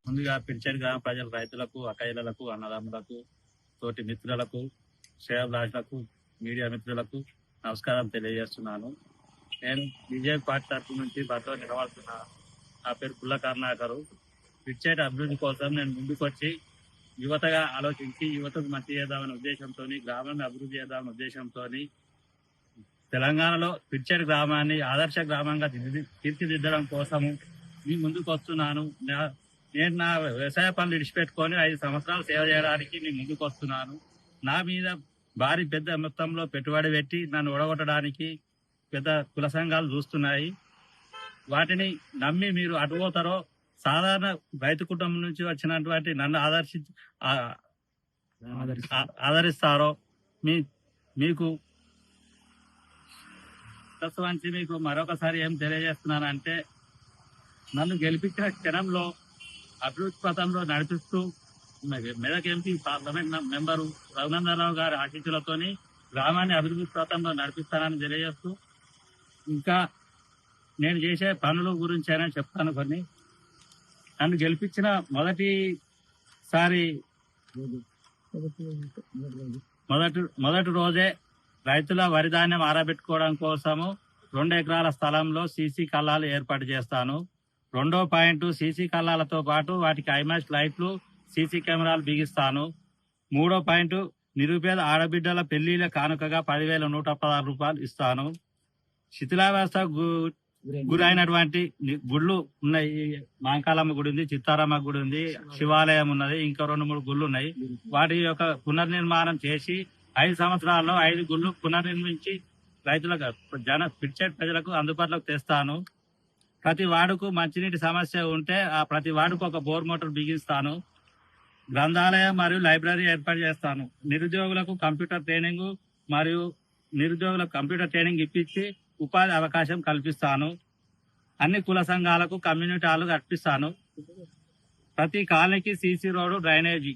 ముందుగా పిడిచేడు గ్రామ ప్రజల రైతులకు, అక్కయ్యలకు, అన్నదమ్ములకు, తోటి మిత్రులకు, శ్రేయోభిలాషులకు, మీడియా మిత్రులకు నమస్కారం తెలియజేస్తున్నాను. నేను బీజేపీ పార్టీ తరఫు నుంచి బతో నిలబడుతున్నా. నా పేరు పుల్ల కరుణాకరు. పిడిచేడు అభివృద్ధి కోసం నేను ముందుకొచ్చి యువతగా ఆలోచించి యువతకు మంచి చేద్దామనే ఉద్దేశంతో, గ్రామాన్ని అభివృద్ధి చేద్దామనే ఉద్దేశంతో తెలంగాణలో పిడిచేడు గ్రామాన్ని ఆదర్శ గ్రామంగా తీర్చిదిద్దడం కోసము మీ ముందుకు వస్తున్నాను. నేను నా వ్యవసాయ పనులు విడిచిపెట్టుకొని 5 సంవత్సరాలు సేవ చేయడానికి నేను ముందుకు వస్తున్నాను. నా మీద భారీ పెద్ద మొత్తంలో పెట్టుబడి పెట్టి నన్ను ఓడగొట్టడానికి పెద్ద కుల సంఘాలు చూస్తున్నాయి. వాటిని నమ్మి మీరు అటుపోతారో, సాధారణ రైతు కుటుంబం నుంచి వచ్చినటువంటి నన్ను ఆదరిస్తారో మీకు మీకు మరొకసారి ఏం తెలియజేస్తున్నానంటే, నన్ను గెలిపించిన క్షణంలో అభివృద్ధి పథంలో నడిపిస్తూ Medak MP parliament member Raghunandan Rao గారి ఆశీస్సులతోని గ్రామాన్ని అభివృద్ధి పథంలో నడిపిస్తానని తెలియజేస్తూ, ఇంకా నేను చేసే పనుల గురించి అయినా చెప్తాను కొన్ని. నన్ను గెలిపించిన మొదటి రోజే రైతుల వరి ధాన్యం ఆరబెట్టుకోవడం కోసము 2 ఎకరాల స్థలంలో సీసీ కల్లాలు ఏర్పాటు చేస్తాను. 2వ పాయింట్, సీసీ కల్లాలతో పాటు వాటికి ఐమాక్స్ లైట్లు, సీసీ కెమెరాలు బిగిస్తాను. 3వ పాయింట్, నిరుపేద ఆడబిడ్డల పెళ్లిళ్ల కానుకగా 10,116 రూపాయలు ఇస్తాను. శిథిలావస్థ గురైనటువంటి గుళ్ళు ఉన్నాయి. మాంకాలమ్మ గుడి ఉంది, చిత్తారమ్మ గుడి ఉంది, శివాలయం ఉన్నది, ఇంకా 2-3 గుళ్ళు ఉన్నాయి. వాటి యొక్క పునర్నిర్మాణం చేసి 5 సంవత్సరాల్లో 5 గుళ్ళు పునర్నిర్మించి రైతులకు, పిడిచేడు ప్రజలకు అందుబాటులోకి తెస్తాను. ప్రతి వార్డుకు మంచినీటి సమస్య ఉంటే ఆ ప్రతి వార్డుకు ఒక బోర్ మోటార్ బిగిస్తాను. గ్రంథాలయం మరియు లైబ్రరీ ఏర్పాటు చేస్తాను. నిరుద్యోగులకు కంప్యూటర్ ట్రైనింగ్ ఇప్పించి ఉపాధి అవకాశం కల్పిస్తాను. అన్ని కుల సంఘాలకు కమ్యూనిటీ హాలు కల్పిస్తాను. ప్రతి కాలనీకి CC road, drainage,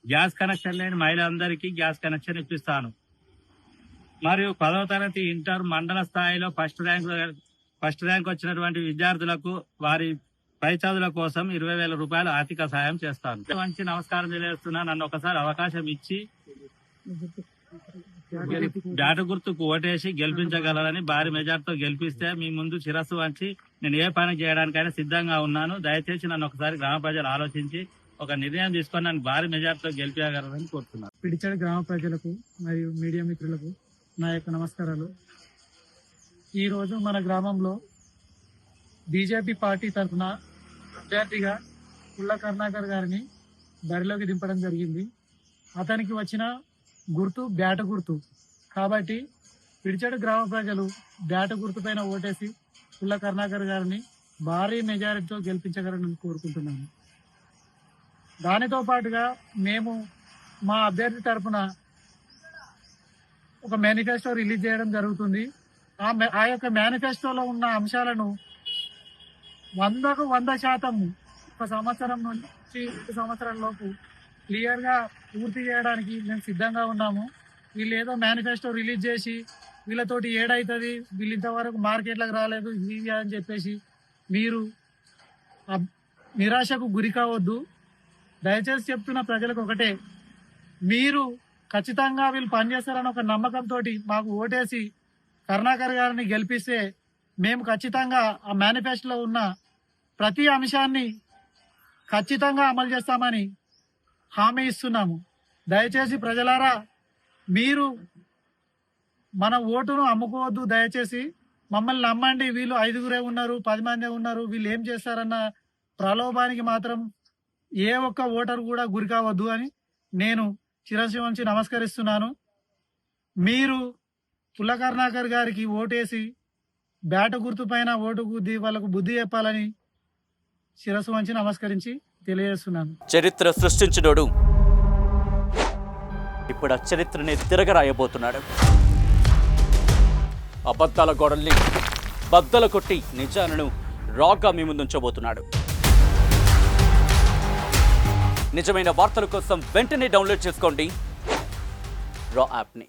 gas connection లేని మహిళలందరికీ గ్యాస్ కనెక్షన్ ఇప్పిస్తాను. మరియు 10వ తరగతి ఇంటర్ మండల స్థాయిలో ఫస్ట్ ర్యాంక్ వచ్చినటువంటి విద్యార్థులకు వారి పై చదువుల కోసం 20,000 రూపాయలు ఆర్థిక సహాయం చేస్తాను. మంచి నమస్కారం తెలియజేస్తున్నా. నన్ను ఒకసారి అవకాశం ఇచ్చి డాటు గుర్తుకు ఓటేసి గెలిపించగలరని, భారీ మెజార్టీతో గెలిపిస్తే మీ ముందు శిరస్సు వంచి నేను ఏ పని చేయడానికైనా సిద్ధంగా ఉన్నాను. దయచేసి నన్ను ఒకసారి గ్రామ ప్రజలు ఆలోచించి ఒక నిర్ణయం తీసుకొని నన్ను భారీ మెజార్టీతో గెలిపించగలరని కోరుతున్నాను. పిడిచేడు గ్రామ ప్రజలకు మరియు మీడియా మిత్రులకు నా యొక్క నమస్కారాలు. ఈరోజు మన గ్రామంలో బీజేపీ పార్టీ తరఫున అభ్యర్థిగా పుల్ల కరుణాకర్ గారిని బరిలోకి దింపడం జరిగింది. అతనికి వచ్చిన గుర్తు బ్యాట గుర్తు కాబట్టి పిడిచేడు గ్రామ ప్రజలు బ్యాట గుర్తు పైన ఓటేసి పుల్ల కరుణాకర్ గారిని భారీ మెజారిటీతో గెలిపించగలరని కోరుకుంటున్నాను. దానితో పాటుగా మేము మా అభ్యర్థి తరఫున ఒక మేనిఫెస్టో రిలీజ్ చేయడం జరుగుతుంది. ఆ యొక్క మేనిఫెస్టోలో ఉన్న అంశాలను 100కు 100% 1 సంవత్సరం నుంచి 2 సంవత్సరాల లోపు క్లియర్గా పూర్తి చేయడానికి మేము సిద్ధంగా ఉన్నాము. వీళ్ళు ఏదో మేనిఫెస్టో రిలీజ్ చేసి వీళ్ళతోటి ఏడవుతుంది, వీళ్ళు ఇంతవరకు మార్కెట్లకు రాలేదు ఇది అని చెప్పేసి మీరు నిరాశకు గురి కావద్దు. దయచేసి చెప్తున్న ప్రజలకు ఒకటే, మీరు ఖచ్చితంగా వీళ్ళు పనిచేస్తారని ఒక నమ్మకంతో మాకు ఓటేసి కరుణాకర్ గారిని గెలిపిస్తే మేము ఖచ్చితంగా ఆ మేనిఫెస్టోలో ఉన్న ప్రతి అంశాన్ని ఖచ్చితంగా అమలు చేస్తామని హామీ ఇస్తున్నాము. దయచేసి ప్రజలారా, మీరు మన ఓటును అమ్ముకోవద్దు. దయచేసి మమ్మల్ని నమ్మండి. వీళ్ళు 5గురే ఉన్నారు, 10 మందే ఉన్నారు, వీళ్ళు ఏం చేస్తారన్న ప్రలోభానికి మాత్రం ఏ ఒక్క ఓటరు కూడా గురి కావద్దు అని నేను శిరస్సు వంచి నమస్కరిస్తున్నాను. మీరు పుల్ల కరుణాకర్ గారికి ఓటేసి బ్యాట గుర్తు పైన ఓటు గుద్ది వాళ్ళకు బుద్ధి చెప్పాలని శిరస్సు వంచి నమస్కరించి తెలియజేస్తున్నాను. చరిత్ర సృష్టించినోడు ఇప్పుడు ఆ చరిత్రని తిరగరాయబోతున్నాడు. అబద్ధాల గోడల్ని బద్దలు కొట్టి నిజాలను రాగా మీ ముందుంచబోతున్నాడు. నిజమైన వార్తల కోసం వెంటనే డౌన్లోడ్ చేసుకోండి రా యాప్ని.